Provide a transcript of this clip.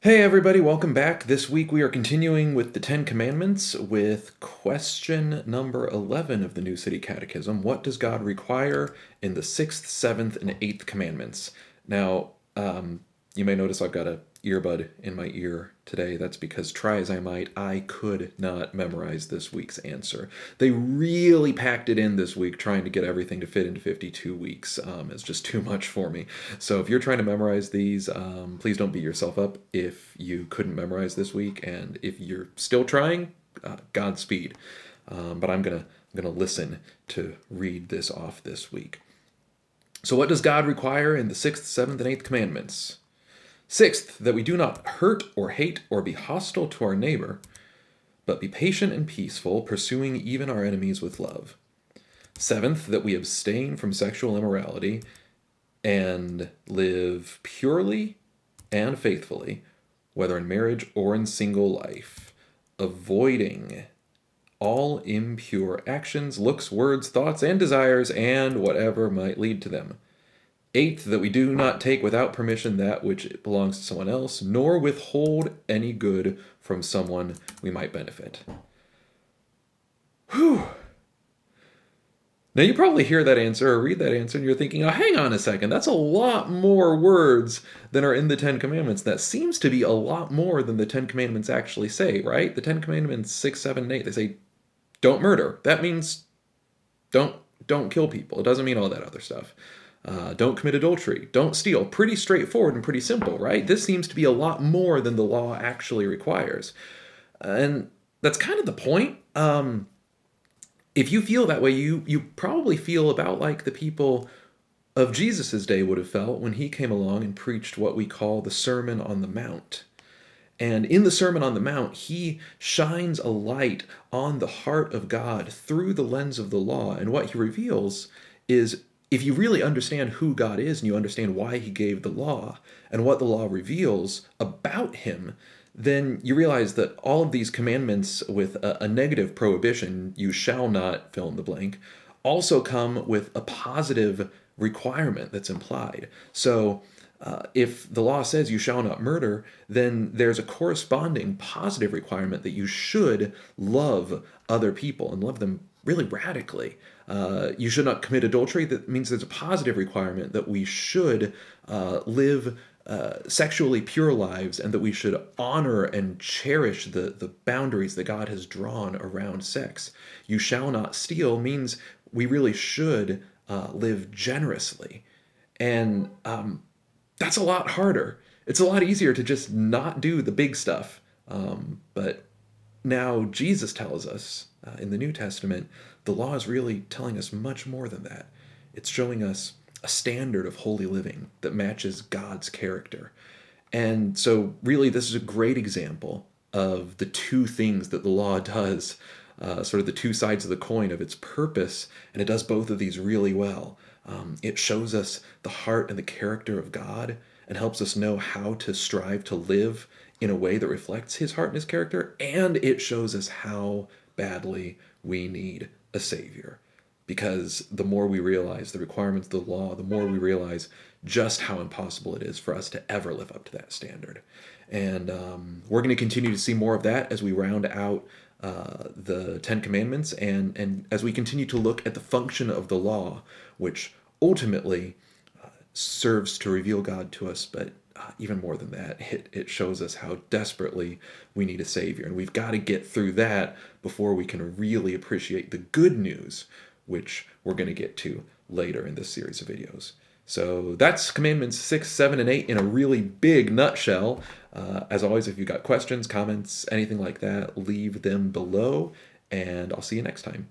Hey everybody, welcome back. This week we are continuing with the Ten Commandments with question number 11 of the new City Catechism. What does God require in the sixth, seventh, and eighth commandments? Now, you may notice I've got a earbud in my ear today. That's because, try as I might, I could not memorize this week's answer. They really packed it in this week, trying to get everything to fit into 52 weeks. It's just too much for me. So if you're trying to memorize these, please don't beat yourself up if you couldn't memorize this week. And if you're still trying, Godspeed. But I'm gonna listen to read this off this week. So what does God require in the sixth, seventh, and eighth commandments? Sixth, that we do not hurt or hate or be hostile to our neighbor, but be patient and peaceful, pursuing even our enemies with love. Seventh, that we abstain from sexual immorality and live purely and faithfully, whether in marriage or in single life, avoiding all impure actions, looks, words, thoughts, and desires, and whatever might lead to them. Eighth, that we do not take without permission that which belongs to someone else, nor withhold any good from someone we might benefit. Whew. Now you probably hear that answer or read that answer and you're thinking, oh, hang on a second, that's a lot more words than are in the Ten Commandments. That seems to be a lot more than the Ten Commandments actually say, right? The Ten Commandments 6, 7, and 8, they say, don't murder. That means don't kill people. It doesn't mean all that other stuff. Don't commit adultery. Don't steal. Pretty straightforward and pretty simple, right? This seems to be a lot more than the law actually requires. And that's kind of the point. If you feel that way, you probably feel about like the people of Jesus' day would have felt when he came along and preached what we call the Sermon on the Mount. And in the Sermon on the Mount, he shines a light on the heart of God through the lens of the law. And what he reveals is, if you really understand who God is and you understand why he gave the law and what the law reveals about him, then you realize that all of these commandments with a negative prohibition, you shall not fill in the blank, also come with a positive requirement that's implied. So if the law says you shall not murder, then there's a corresponding positive requirement that you should love other people and love them really radically. You should not commit adultery. That means there's a positive requirement that we should live sexually pure lives and that we should honor and cherish the boundaries that God has drawn around sex. You shall not steal means we really should live generously. And that's a lot harder. It's a lot easier to just not do the big stuff. But now Jesus tells us in the New Testament, the law is really telling us much more than that. It's showing us a standard of holy living that matches God's character. And so really this is a great example of the two things that the law does, sort of the two sides of the coin of its purpose, and it does both of these really well. It shows us the heart and the character of God and helps us know how to strive to live in a way that reflects his heart and his character, and it shows us how badly we need a savior. Because the more we realize the requirements of the law, the more we realize just how impossible it is for us to ever live up to that standard. And we're going to continue to see more of that as we round out the Ten Commandments and as we continue to look at the function of the law, which ultimately serves to reveal God to us, but even more than that, it shows us how desperately we need a Savior. And we've got to get through that before we can really appreciate the good news, which we're going to get to later in this series of videos. So that's Commandments 6, 7, and 8 in a really big nutshell. As always, if you've got questions, comments, anything like that, leave them below, and I'll see you next time.